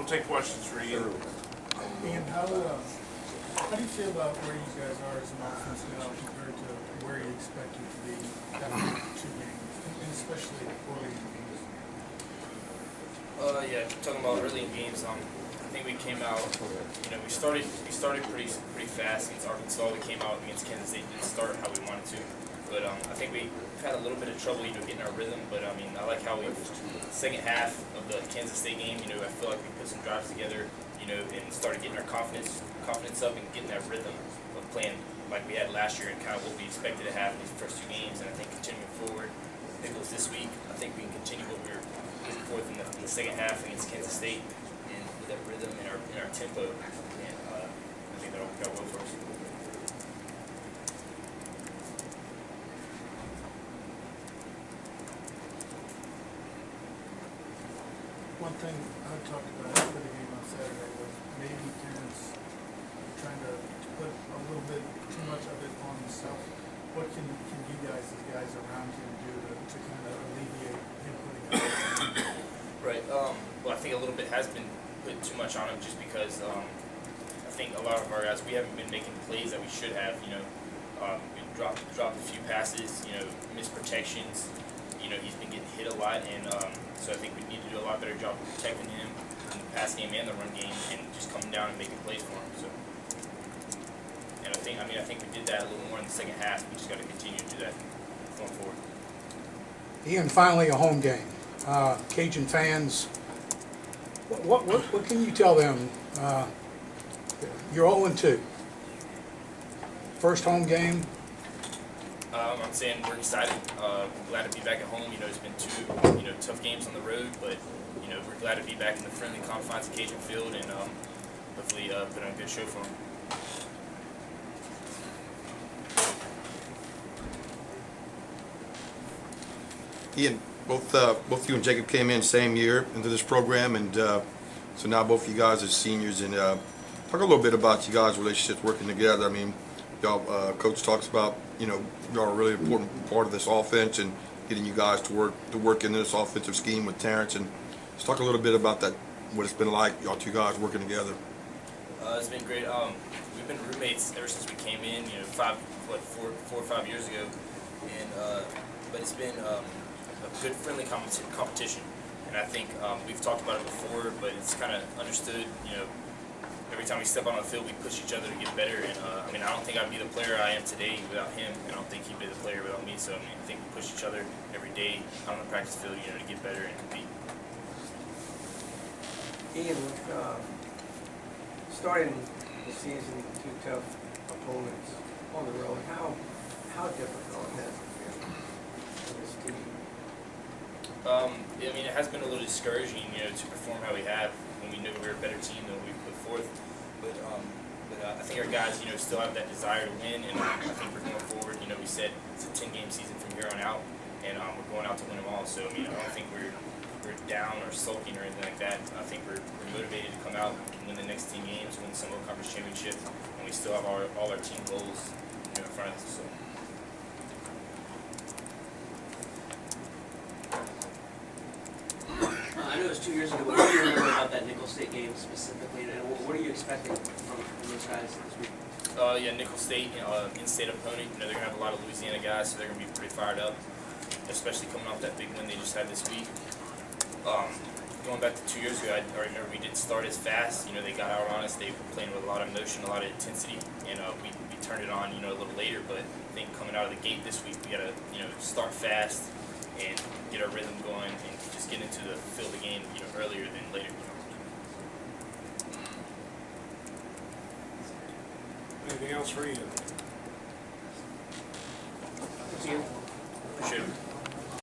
take questions for Ian. Ian, how do you feel about where you guys are as an offense now compared to where you expect it to be after 2 games, and especially early in the games? Yeah, talking about early in games, I think we came out, we started pretty fast against Arkansas. We came out against Kansas State, didn't start how we wanted to, but I think we had a little bit of trouble, getting our rhythm. But I like how we, second half of the Kansas State game, I feel like we put some drives together, and started getting our confidence up and getting that rhythm of playing like we had last year and kind of what we expected to have in these first 2 games. And I think continuing forward, Nichols this week, I think we can continue what we were looking forth in the second half against Kansas State, and with that rhythm and our tempo, and I think that'll go well for us. One thing I talked about after the game on Saturday was maybe parents trying to put a little bit too much of it on himself. What can you guys, as guys around him, do to kind of alleviate him putting out? Right. Well, I think a little bit has been put too much on him, just because I think a lot of our guys, we haven't been making plays that we should have. We dropped a few passes, missed protections. He's been getting hit a lot, and so I think we need to do a lot better job of protecting him in the pass game and the run game, and just coming down and making plays for him. So, and I think we did that a little more in the second half. We just got to continue to do that going forward. Ian, finally a home game. Cajun fans, what can you tell them? You're 0-2. First home game. I'm saying we're excited. We're glad to be back at home. It's been 2 tough games on the road, but we're glad to be back in the friendly confines of Cajun Field, and hopefully put on a good show for them. Ian, both you and Jacob came in same year into this program, and so now both of you guys are seniors. And talk a little bit about you guys' relationships working together. Y'all, Coach talks about y'all are a really important part of this offense and getting you guys to work in this offensive scheme with Terrence. And let's talk a little bit about that, what it's been like, y'all 2 guys working together. It's been great. We've been roommates ever since we came in, 4 or 5 years ago, and but it's been a good friendly competition. And I think we've talked about it before, but it's kind of understood. Every time we step on the field, we push each other to get better. And I don't think I'd be the player I am today without him, and I don't think he'd be the player without me. So I think we push each other every day on the practice field, to get better and compete. Ian, starting the season with 2 tough opponents on the road, how difficult has it been for this team? It has been a little discouraging, to perform how we have when we knew we were a better team than we put forth. But I think our guys, still have that desire to win, and I think we're going forward. We said it's a 10-game season from here on out, and we're going out to win them all. So I don't think we're down or sulking or anything like that. I think we're motivated to come out and win the next 10 games, win some of the conference championship, and we still have all our team goals in front of us. So. I know it was 2 years ago, but what do you remember about that Nicholls State game specifically, and what are you expecting from those guys this week? Nicholls State, in-state opponent. They're going to have a lot of Louisiana guys, so they're going to be pretty fired up, especially coming off that big win they just had this week. Going back to 2 years ago, I remember we didn't start as fast. They got out on us. They were playing with a lot of emotion, a lot of intensity, and we turned it on, a little later. But I think coming out of the gate this week, we got to, start fast and get our rhythm going and just get into the feel of the game, earlier than later. Anything else for Ian? Ian? Appreciate it.